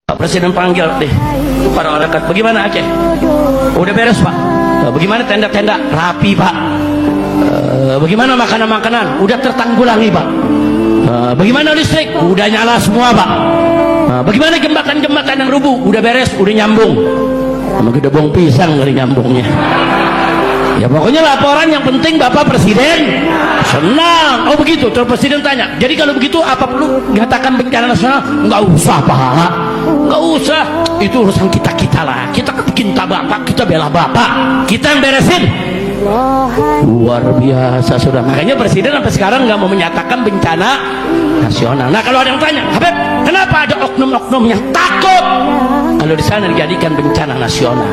Pak Presiden panggil deh para rakyat, bagaimana Aceh? Udah beres Pak. Bagaimana tenda-tenda? Rapi Pak. Bagaimana makanan-makanan? Udah tertanggulangi Pak. Bagaimana listrik? Udah nyala semua Pak. Bagaimana jembatan-jembatan yang rubuh? Udah beres, udah nyambung. Sama gedebong pisang dari nyambungnya. Ya pokoknya laporan yang penting Bapak Presiden senang. Oh begitu. Terus Presiden tanya, jadi kalau begitu apa perlu nyatakan bencana nasional? Nggak usah Pak, nggak usah. Itu urusan kita lah. Kita cinta Bapak, kita bela Bapak, kita yang beresin. Luar biasa sudah. Makanya Presiden sampai sekarang nggak mau menyatakan bencana nasional. Nah kalau ada yang tanya, Habib, kenapa ada oknum-oknum yang takut kalau di sana dijadikan bencana nasional?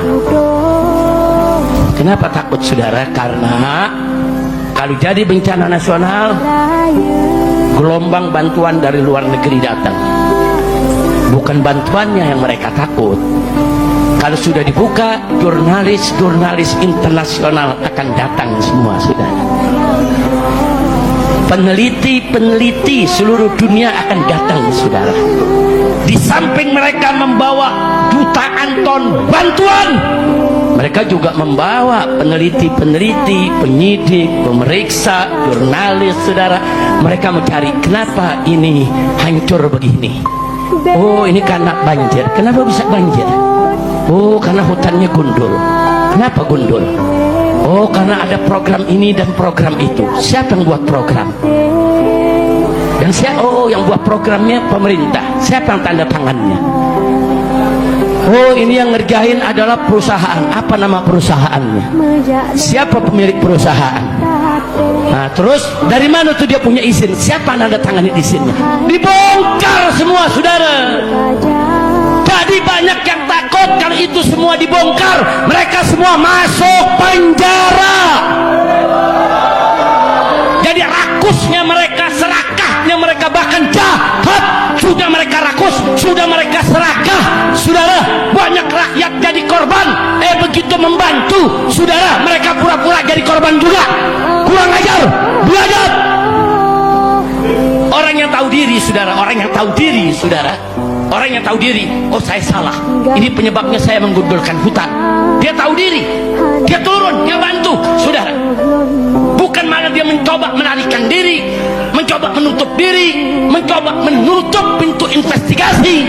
Kenapa takut saudara? Karena kalau jadi bencana nasional, gelombang bantuan dari luar negeri datang. Bukan bantuannya yang mereka takut. Kalau sudah dibuka, jurnalis-jurnalis internasional akan datang semua saudara. Peneliti-peneliti seluruh dunia akan datang saudara. Di samping mereka membawa jutaan ton bantuan, mereka juga membawa peneliti-peneliti, penyidik, pemeriksa, jurnalis saudara. Mereka mencari kenapa ini hancur begini. Oh ini karena banjir. Kenapa bisa banjir? Oh karena hutannya gundul. Kenapa gundul? Oh karena ada program ini dan program itu. Siapa yang buat program? Dan oh yang buat programnya pemerintah. Siapa yang tanda tangannya? Oh ini yang ngerjain adalah perusahaan. Apa nama perusahaannya? Siapa pemilik perusahaan? Nah terus dari mana tuh dia punya izin? Siapa nanda tangani izinnya? Dibongkar semua saudara. Jadi banyak yang takut kalau itu semua dibongkar. Mereka semua masuk penjara. Jadi rakusnya mereka, serakahnya mereka, bahkan jahat. Sudah mereka rakus, sudah mereka serakah. Saudara, banyak rakyat jadi korban. Begitu membantu, saudara, mereka pura-pura jadi korban juga. Kurang ajar, belajar. Orang yang tahu diri, saudara, orang yang tahu diri, saudara, orang yang tahu diri, oh saya salah, ini penyebabnya saya menggundulkan hutan. Dia tahu diri, dia turun, dia bantu, saudara. Bukan malah dia mencoba menarikan diri, mencoba menutup diri, mencoba menutup pintu investigasi,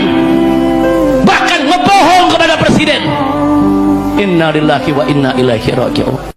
bahkan ngebohong kepada presiden. Inna lillahi wa inna ilaihi raji'un.